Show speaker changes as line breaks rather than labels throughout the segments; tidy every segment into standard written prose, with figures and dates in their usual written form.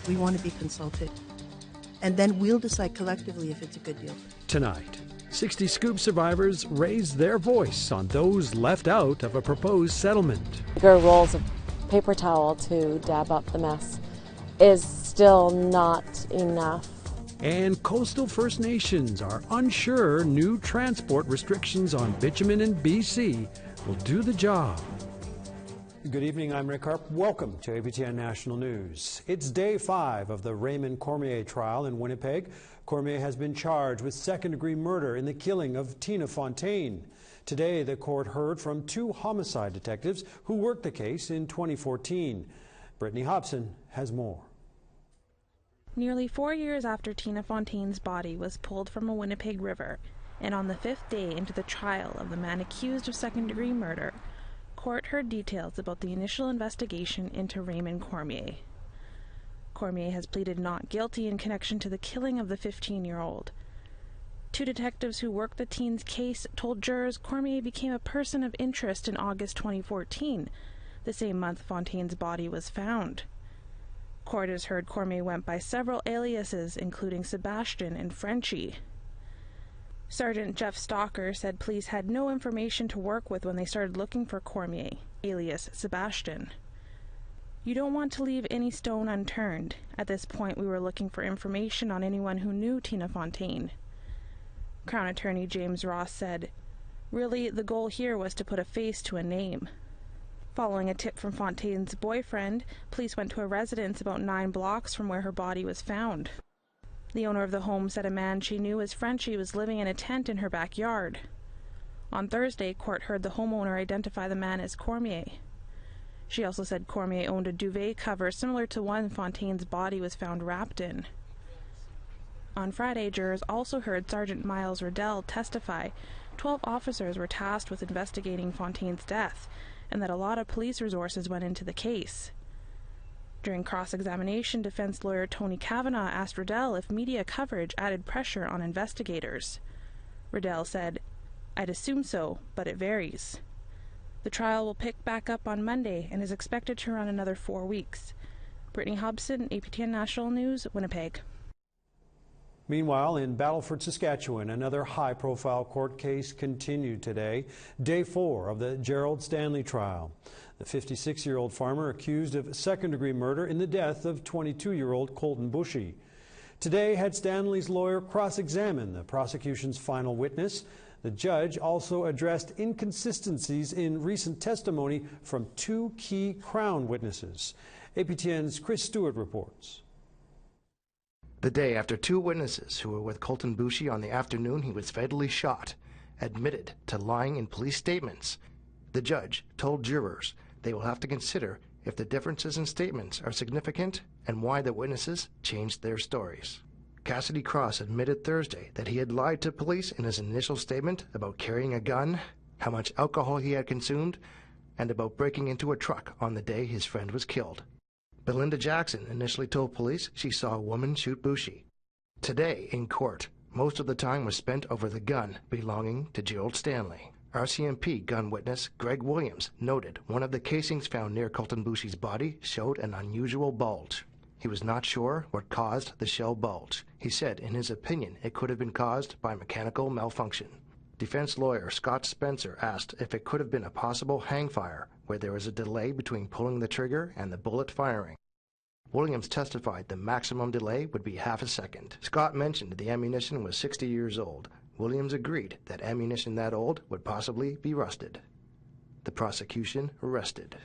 We want to be consulted. And then we'll decide collectively if it's a good deal.
Tonight, 60 Scoop survivors raise their voice on those left out of a proposed settlement.
Bigger rolls of paper towel to dab up the mess is still not enough.
And coastal First Nations are unsure new transport restrictions on bitumen in BC will do the job. Good evening, I'm Rick Harp. Welcome to APTN National News. It's day 5 of the Raymond Cormier trial in Winnipeg. Cormier has been charged with second-degree murder in the killing of Tina Fontaine. Today, the court heard from 2 homicide detectives who worked the case in 2014. Brittany Hobson has more.
Nearly 4 years after Tina Fontaine's body was pulled from a Winnipeg river, and on the 5th day into the trial of the man accused of second-degree murder, court heard details about the initial investigation into Raymond Cormier. Cormier has pleaded not guilty in connection to the killing of the 15-year-old. 2 detectives who worked the teen's case told jurors Cormier became a person of interest in August 2014, the same month Fontaine's body was found. Court has heard Cormier went by several aliases, including Sebastian and Frenchie. Sergeant Jeff Stalker said police had no information to work with when they started looking for Cormier, alias Sebastian. You don't want to leave any stone unturned. At this point, we were looking for information on anyone who knew Tina Fontaine. Crown Attorney James Ross said, "Really, the goal here was to put a face to a name." Following a tip from Fontaine's boyfriend, police went to a residence about 9 blocks from where her body was found. The owner of the home said a man she knew as Frenchie was living in a tent in her backyard. On Thursday, court heard the homeowner identify the man as Cormier. She also said Cormier owned a duvet cover similar to one Fontaine's body was found wrapped in. On Friday, jurors also heard Sergeant Miles Riddell testify 12 officers were tasked with investigating Fontaine's death, and that a lot of police resources went into the case. During cross-examination, defense lawyer Tony Kavanagh asked Riddell if media coverage added pressure on investigators. Riddell said, "I'd assume so, but it varies." The trial will pick back up on Monday and is expected to run another 4 weeks. Brittany Hobson, APTN National News, Winnipeg.
Meanwhile, in Battleford, Saskatchewan, another high-profile court case continued today, day 4 of the Gerald Stanley trial. The 56-year-old farmer accused of second-degree murder in the death of 22-year-old Colton Bushy. Today had Stanley's lawyer cross-examine the prosecution's final witness. The judge also addressed inconsistencies in recent testimony from 2 key Crown witnesses. APTN's Chris Stewart reports.
The day after 2 witnesses who were with Colton Bushy on the afternoon he was fatally shot admitted to lying in police statements, the judge told jurors they will have to consider if the differences in statements are significant and why the witnesses changed their stories. Cassidy Cross admitted Thursday that he had lied to police in his initial statement about carrying a gun, how much alcohol he had consumed, and about breaking into a truck on the day his friend was killed. Belinda Jackson initially told police she saw a woman shoot Bushy. Today, in court, most of the time was spent over the gun belonging to Gerald Stanley. RCMP gun witness Greg Williams noted one of the casings found near Colton Bushy's body showed an unusual bulge. He was not sure what caused the shell bulge. He said, in his opinion, it could have been caused by mechanical malfunction. Defense lawyer Scott Spencer asked if it could have been a possible hang fire, where there was a delay between pulling the trigger and the bullet firing. Williams testified the maximum delay would be half a second. Scott mentioned the ammunition was 60 years old. Williams agreed that ammunition that old would possibly be rusted. The prosecution rested.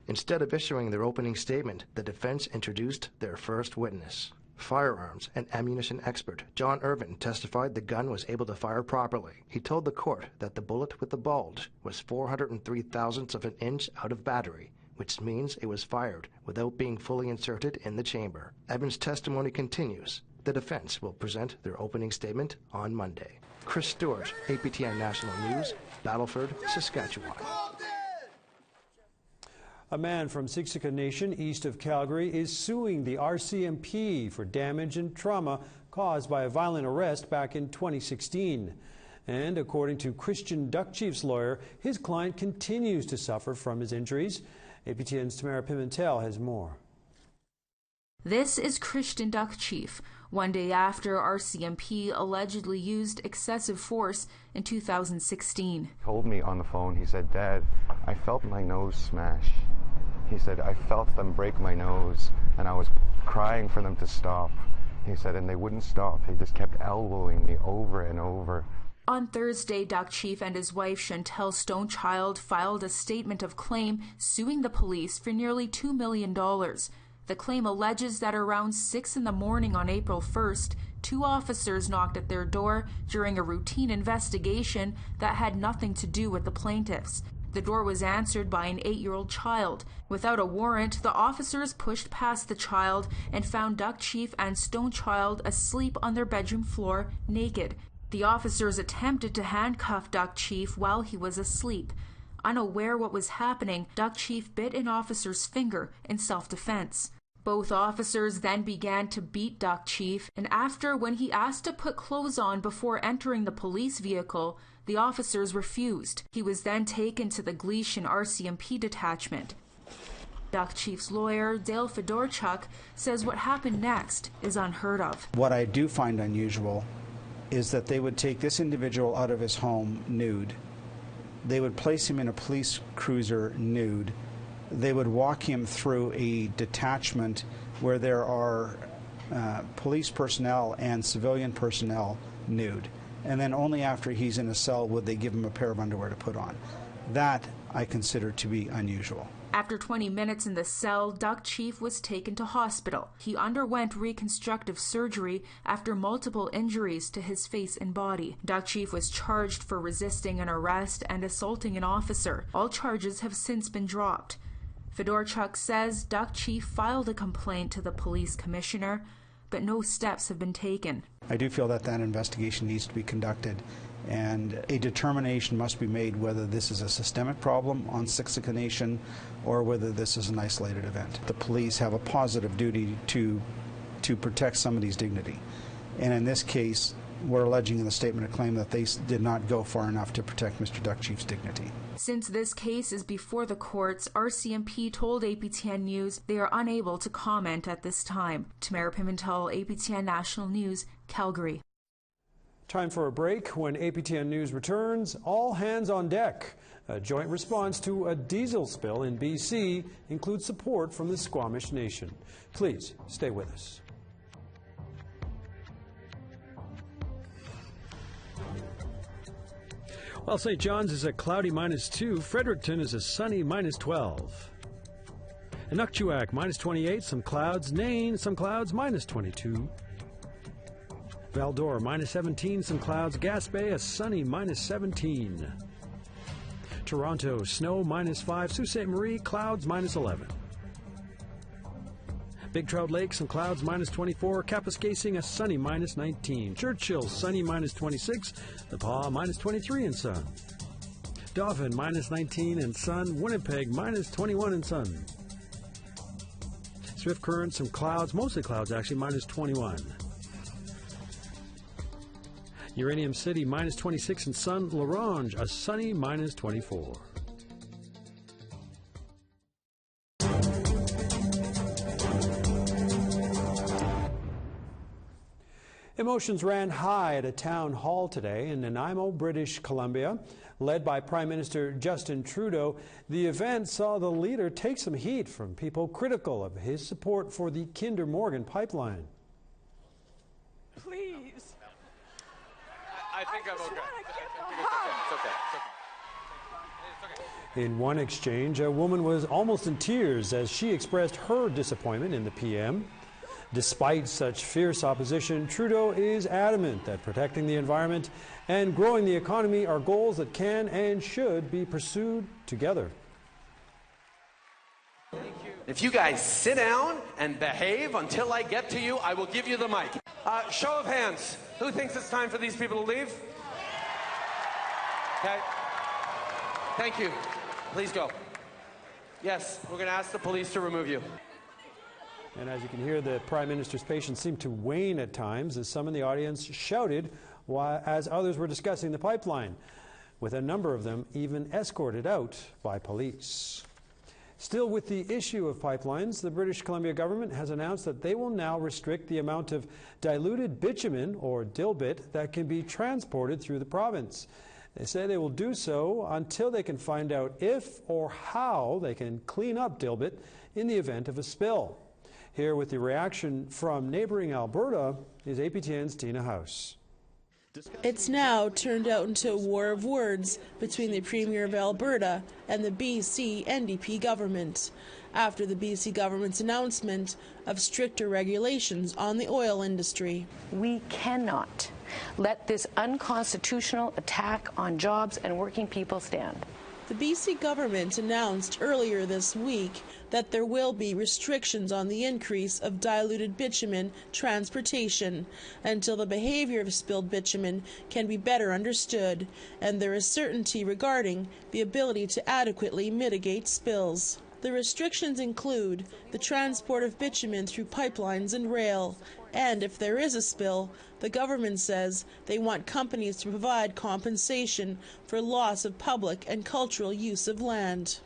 Instead of issuing their opening statement, the defense introduced their first witness. Firearms and ammunition expert John Irvin testified the gun was able to fire properly. He told the court that the bullet with the bulge was 403 thousandths of an inch out of battery, which means it was fired without being fully inserted in the chamber. Evans' testimony continues. The defense will present their opening statement on Monday. Chris Stewart, APTN National News, Battleford, Saskatchewan.
A man from Siksika Nation, east of Calgary, is suing the RCMP for damage and trauma caused by a violent arrest back in 2016. And according to Christian Duck Chief's lawyer, his client continues to suffer from his injuries. APTN's Tamara Pimentel has more.
This is Christian Duck Chief, one day after RCMP allegedly used excessive force in 2016.
He told me on the phone, he said, "Dad, I felt my nose smash." He said, "I felt them break my nose, and I was crying for them to stop." He said, and they wouldn't stop. They just kept elbowing me over and over.
On Thursday, Duck Chief and his wife Chantel Stonechild filed a statement of claim suing the police for nearly $2 million. The claim alleges that around 6 in the morning on April 1st, 2 officers knocked at their door during a routine investigation that had nothing to do with the plaintiffs. The door was answered by an 8-year-old child. Without a warrant, the officers pushed past the child and found Duck Chief and Stonechild asleep on their bedroom floor, naked. The officers attempted to handcuff Duck Chief while he was asleep. Unaware what was happening, Duck Chief bit an officer's finger in self-defense. Both officers then began to beat Duck Chief, and after, when he asked to put clothes on before entering the police vehicle, the officers refused. He was then taken to the Gleason RCMP detachment. Duck Chief's lawyer, Dale Fedorchuk, says what happened next is unheard of.
What I do find unusual is that they would take this individual out of his home nude. They would place him in a police cruiser nude. They would walk him through a detachment where there are police personnel and civilian personnel nude. And then only after he's in a cell would they give him a pair of underwear to put on. That I consider to be unusual.
After 20 minutes in the cell, Duck Chief was taken to hospital. He underwent reconstructive surgery after multiple injuries to his face and body. Duck Chief was charged for resisting an arrest and assaulting an officer. All charges have since been dropped. Fedorchuk says Duck Chief filed a complaint to the police commissioner, but no steps have been taken.
I do feel that that investigation needs to be conducted, and a determination must be made whether this is a systemic problem on Siksika Nation or whether this is an isolated event. The police have a positive duty to protect somebody's dignity, and in this case we're alleging in the statement of claim that they did not go far enough to protect Mr. Duck Chief's dignity.
Since this case is before the courts, RCMP told APTN News they are unable to comment at this time. Tamara Pimentel, APTN National News, Calgary.
Time for a break. When APTN News returns, all hands on deck. A joint response to a diesel spill in BC includes support from the Squamish Nation. Please stay with us. Well, St. John's is a cloudy -2. Fredericton is a sunny -12. Inukjuak -28, some clouds. Nain, some clouds, -22. Val-d'Or -17, some clouds. Gaspé, a sunny -17. Toronto, snow -5. Sault Ste. Marie, clouds -11. Big Trout Lake, some clouds -24. Kapuskasing, a sunny -19. Churchill, sunny -26. The Pas, -23 and sun. Dauphin, -19 and sun. Winnipeg, -21 and sun. Swift Current, some clouds, mostly clouds actually, -21. Uranium City, -26 and sun. La Ronge, a sunny -24. Emotions ran high at a town hall today in Nanaimo, British Columbia. Led by Prime Minister Justin Trudeau, the event saw the leader take some heat from people critical of his support for the Kinder Morgan pipeline.
Please.
I think I'm okay. It's okay.
In one exchange, a woman was almost in tears as she expressed her disappointment in the PM. Despite such fierce opposition, Trudeau is adamant that protecting the environment and growing the economy are goals that can and should be pursued together.
If you guys sit down and behave until I get to you, I will give you the mic. Show of hands. Who thinks it's time for these people to leave? Okay. Thank you. Please go. Yes, we're going to ask the police to remove you.
And as you can hear, the Prime Minister's patience seemed to wane at times as some in the audience shouted as others were discussing the pipeline, with a number of them even escorted out by police. Still with the issue of pipelines, the British Columbia government has announced that they will now restrict the amount of diluted bitumen, or dilbit, that can be transported through the province. They say they will do so until they can find out if or how they can clean up dilbit in the event of a spill. Here with the reaction from neighboring Alberta is APTN's Tina House.
It's now turned out into a war of words between the Premier of Alberta and the BC NDP government after the BC government's announcement of stricter regulations on the oil industry.
We cannot let this unconstitutional attack on jobs and working people stand.
The BC government announced earlier this week that there will be restrictions on the increase of diluted bitumen transportation until the behavior of spilled bitumen can be better understood and there is certainty regarding the ability to adequately mitigate spills. The restrictions include the transport of bitumen through pipelines and rail, and if there is a spill, the government says they want companies to provide compensation for loss of public and cultural use of land.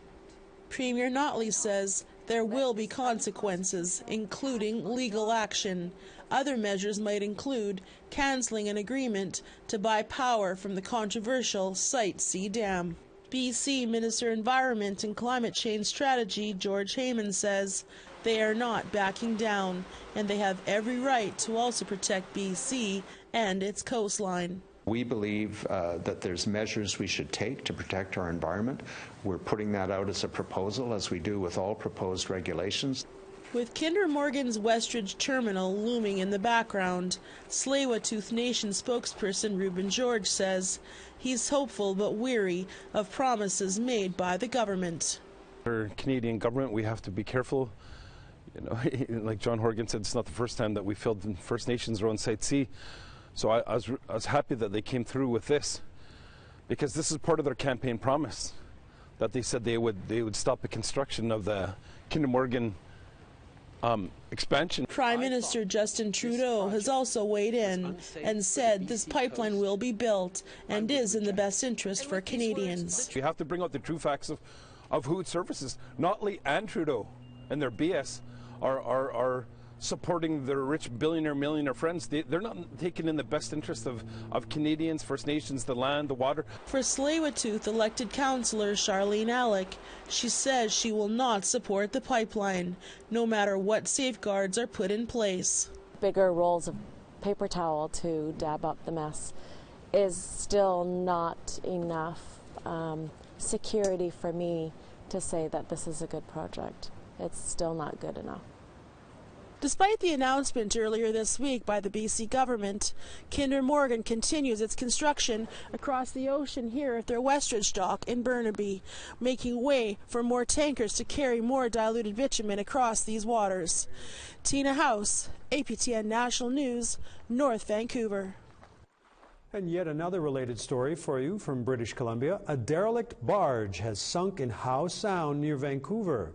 Premier Notley says there will be consequences, including legal action. Other measures might include cancelling an agreement to buy power from the controversial Site C Dam. BC Minister Environment and Climate Change Strategy George Heyman says they are not backing down and they have every right to also protect BC and its coastline.
We believe that there's measures we should take to protect our environment. We're putting that out as a proposal, as we do with all proposed regulations.
With Kinder Morgan's Westridge Terminal looming in the background, Tsleil-Waututh Nation spokesperson Reuben George says he's hopeful but weary of promises made by the government.
For Canadian government, we have to be careful. You know, like John Horgan said, it's not the first time that we filled in First Nations around Site C. So I was happy that they came through with this, because this is part of their campaign promise, that they said they would stop the construction of the Kinder Morgan expansion.
Prime Minister Justin Trudeau has also weighed in and said this pipeline will be built and is in the best interest for Canadians.
We have to bring out the true facts of who it services. Notley and Trudeau and their BS are supporting their rich billionaire, millionaire friends. They're not taking in the best interest of Canadians, First Nations, the land, the water.
For Tsleil-Waututh elected councillor Charlene Alec, she says she will not support the pipeline, no matter what safeguards are put in place.
Bigger rolls of paper towel to dab up the mess is still not enough security for me to say that this is a good project. It's still not good enough.
Despite the announcement earlier this week by the BC government, Kinder Morgan continues its construction across the ocean here at their Westridge dock in Burnaby, making way for more tankers to carry more diluted bitumen across these waters. Tina House, APTN National News, North Vancouver.
And yet another related story for you from British Columbia. A derelict barge has sunk in Howe Sound near Vancouver.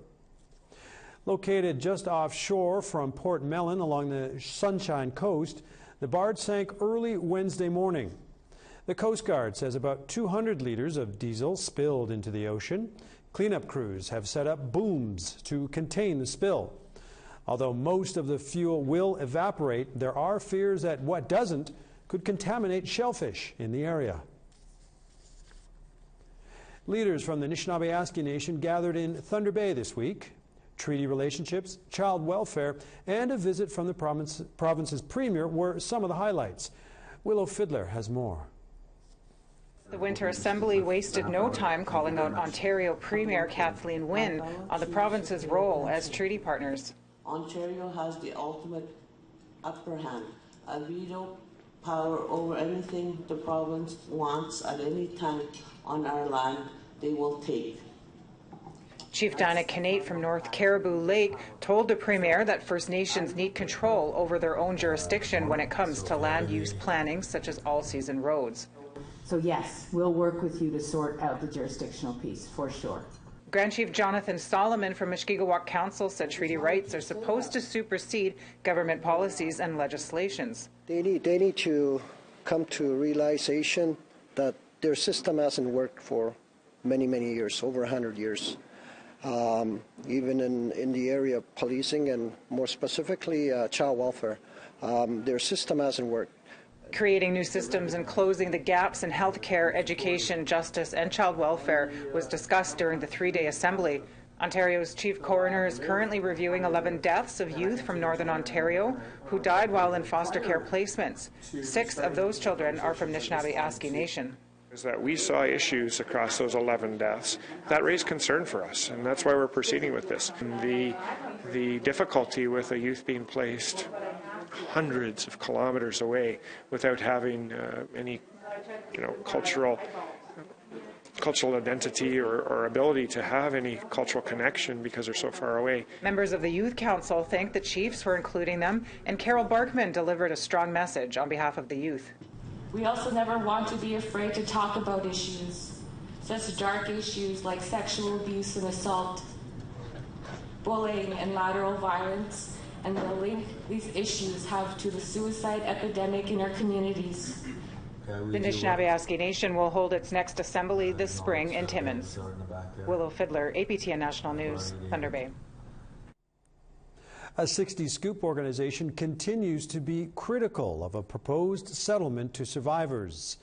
Located just offshore from Port Mellon along the Sunshine Coast, the barge sank early Wednesday morning. The Coast Guard says about 200 liters of diesel spilled into the ocean. Cleanup crews have set up booms to contain the spill. Although most of the fuel will evaporate, there are fears that what doesn't could contaminate shellfish in the area. Leaders from the Nishnawbe Aski Nation gathered in Thunder Bay this week. Treaty relationships, child welfare, and a visit from the province's premier were some of the highlights. Willow Fiddler has more.
The Winter Assembly wasted no time calling out Ontario Premier Kathleen Wynne on the province's role as treaty partners.
Ontario has the ultimate upper hand, a veto power over anything the province wants at any time on our land, they will take.
Chief Dinah Kinate from North Caribou Lake told the Premier that First Nations need control over their own jurisdiction when it comes to land use planning, such as all-season roads.
So yes, we'll work with you to sort out the jurisdictional piece, for sure.
Grand Chief Jonathan Solomon from Mushkegowuk Council said treaty rights are supposed to supersede government policies and legislations.
They need to come to realization that their system hasn't worked for many, many years, over 100 years. even in the area of policing and more specifically child welfare. Their system hasn't worked.
Creating new systems and closing the gaps in healthcare, education, justice, and child welfare was discussed during the three-day assembly. Ontario's chief coroner is currently reviewing 11 deaths of youth from Northern Ontario who died while in foster care placements. 6 of those children are from Nishnawbe Aski Nation.
Is that we saw issues across those 11 deaths that raised concern for us, and that's why we're proceeding with this. The difficulty with a youth being placed hundreds of kilometers away without having any, cultural identity or ability to have any cultural connection because they're so far away.
Members of the Youth Council thanked the chiefs for including them, and Carol Barkman delivered a strong message on behalf of the youth.
We also never want to be afraid to talk about issues, such dark issues like sexual abuse and assault, bullying and lateral violence, and the link these issues have to the suicide epidemic in our communities.
The Nishnawbe Aski Nation will hold its next assembly this spring in Timmins. Willow Fiddler, APTN National News, Thunder Bay.
A 60 Scoop organization continues to be critical of a proposed settlement to survivors.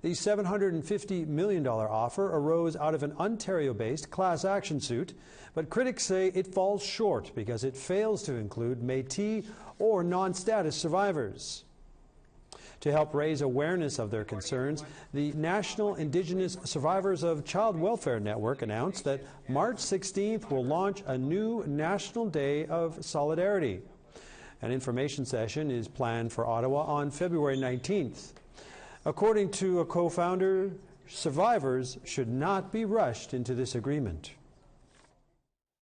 The $750 million offer arose out of an Ontario-based class action suit, but critics say it falls short because it fails to include Métis or non-status survivors. To help raise awareness of their concerns, the National Indigenous Survivors of Child Welfare Network announced that March 16th will launch a new National Day of Solidarity. An information session is planned for Ottawa on February 19th. According to a co-founder, survivors should not be rushed into this agreement.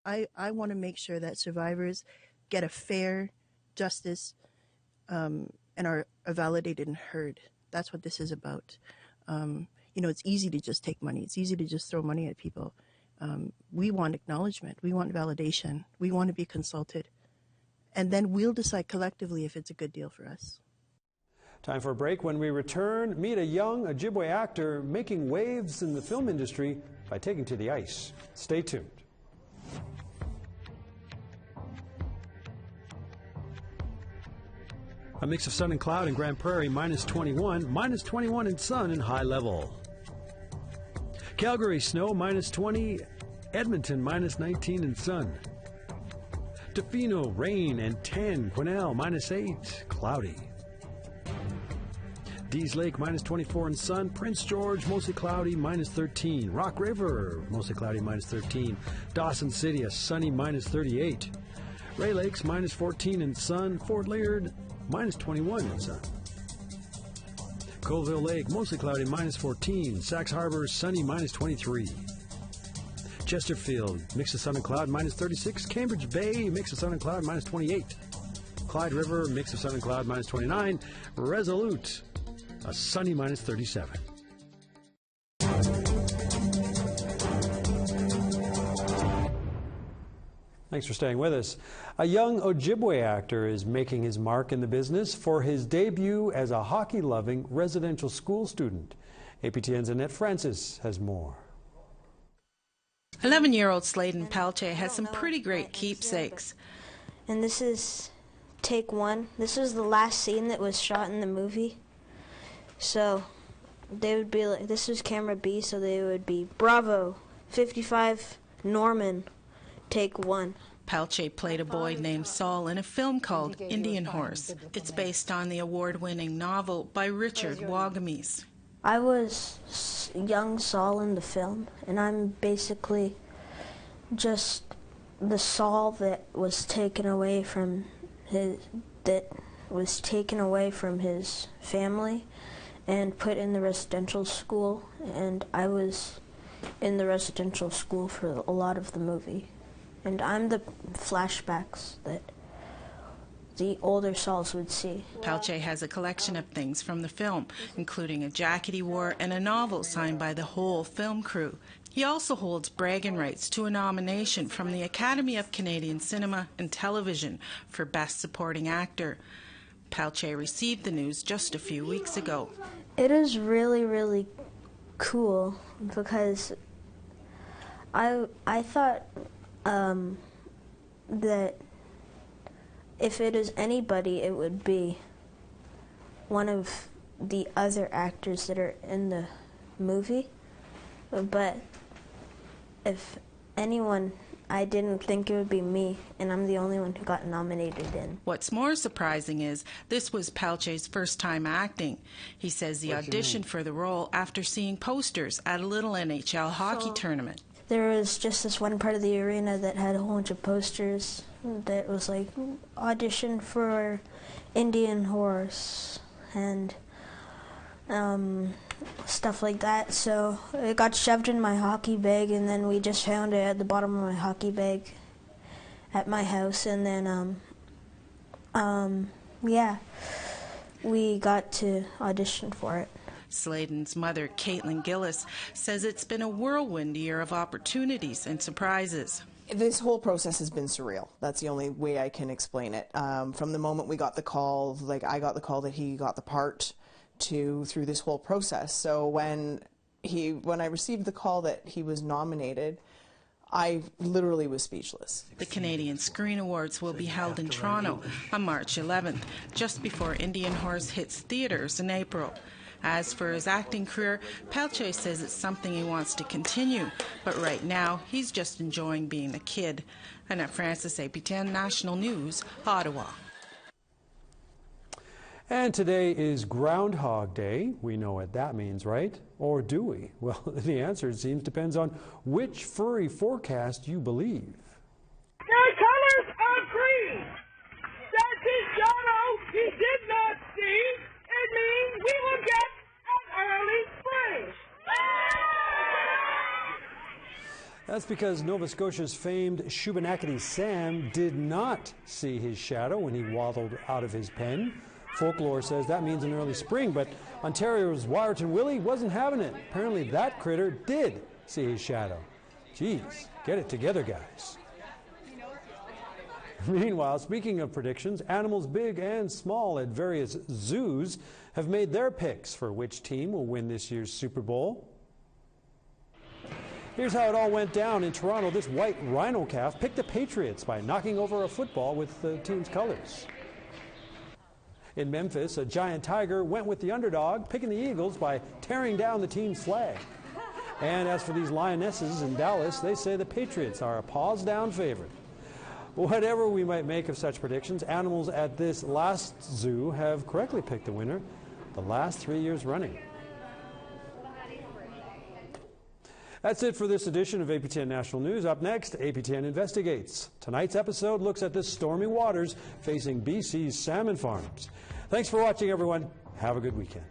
I want to make sure that survivors get a fair justice and are validated and heard. That's what this is about. It's easy to just take money. It's easy to just throw money at people. We want acknowledgement. We want validation. We want to be consulted. And then we'll decide collectively if it's a good deal for us.
Time for a break. When we return, meet a young Ojibwe actor making waves in the film industry by taking to the ice. Stay tuned. A mix of sun and cloud in Grand Prairie, minus 21, minus 21 in sun and high level. Calgary, snow, minus 20. Edmonton, minus 19 in sun. Tofino, rain and 10. Quesnel, minus 8, cloudy. Dease Lake, minus 24 in sun. Prince George, mostly cloudy, minus 13. Rock River, mostly cloudy, minus 13. Dawson City, a sunny, minus 38. Ray Lakes, minus 14 in sun. Fort Laird, minus 21 in sun. Colville Lake, mostly cloudy, minus 14. Sax Harbor, sunny, minus 23. Chesterfield, mix of sun and cloud, minus 36. Cambridge Bay, mix of sun and cloud, minus 28. Clyde River, mix of sun and cloud, minus 29. Resolute, a sunny, minus 37. Thanks for staying with us. A young Ojibwe actor is making his mark in the business for his debut as a hockey-loving residential school student. APTN's Annette Francis has more.
11-year-old Sladen Palche has some pretty great keepsakes.
And this is take one. This was the last scene that was shot in the movie. So they would be like, this was camera B, so they would be, Bravo, 55, Norman, take one.
Palche played a boy named Saul in a film called Indian Horse. It's based on the award-winning novel by Richard Wagamese.
I was young Saul in the film, and I'm basically just the Saul that was taken away from his family and put in the residential school, and I was in the residential school for a lot of the movie. And I'm the flashbacks that the older Sauls would see.
Palche has a collection of things from the film, including a jacket he wore and a novel signed by the whole film crew. He also holds bragging rights to a nomination from the Academy of Canadian Cinema and Television for Best Supporting Actor. Palche received the news just a few weeks ago.
It is really, really cool because I thought that if it is anybody, it would be one of the other actors that are in the movie. But if anyone, I didn't think it would be me, and I'm the only one who got nominated in.
What's more surprising is this was Palche's first time acting. He says he auditioned for the role after seeing posters at a little NHL hockey tournament.
There was just this one part of the arena that had a whole bunch of posters that was like, audition for Indian horse and stuff like that. So it got shoved in my hockey bag, and then we just found it at the bottom of my hockey bag at my house, and then yeah, we got to audition for it.
Sladen's mother, Caitlin Gillis, says it's been a whirlwind year of opportunities and surprises.
This whole process has been surreal. That's the only way I can explain it. From the moment we got the call, like I got the call that he got the part, through this whole process. So when I received the call that he was nominated, I literally was speechless.
The Canadian Screen Awards will be held in Toronto on March 11th, just before Indian Horse hits theaters in April. As for his acting career, Palche says it's something he wants to continue, but right now he's just enjoying being a kid. Annette Francis, APTN National News, Ottawa.
And today is Groundhog Day. We know what that means, right? Or do we? Well, the answer, it seems, depends on which furry forecast you believe.
Their colors are green. That's his shadow he did not see. It means we will get an early spring.
That's because Nova Scotia's famed Shubenacadie Sam did not see his shadow when he waddled out of his pen. Folklore says that means an early spring, but Ontario's Wyerton Willie wasn't having it. Apparently that critter did see his shadow. Geez, get it together, guys. Meanwhile, speaking of predictions, animals big and small at various zoos have made their picks for which team will win this year's Super Bowl. Here's how it all went down in Toronto. This white rhino calf picked the Patriots by knocking over a football with the team's colors. In Memphis, a giant tiger went with the underdog, picking the Eagles by tearing down the team's flag. And as for these lionesses in Dallas, they say the Patriots are a paws-down favorite. Whatever we might make of such predictions, animals at this last zoo have correctly picked the winner the last 3 years running. That's it for this edition of APTN National News. Up next, APTN Investigates. Tonight's episode looks at the stormy waters facing BC's salmon farms. Thanks for watching, everyone. Have a good weekend.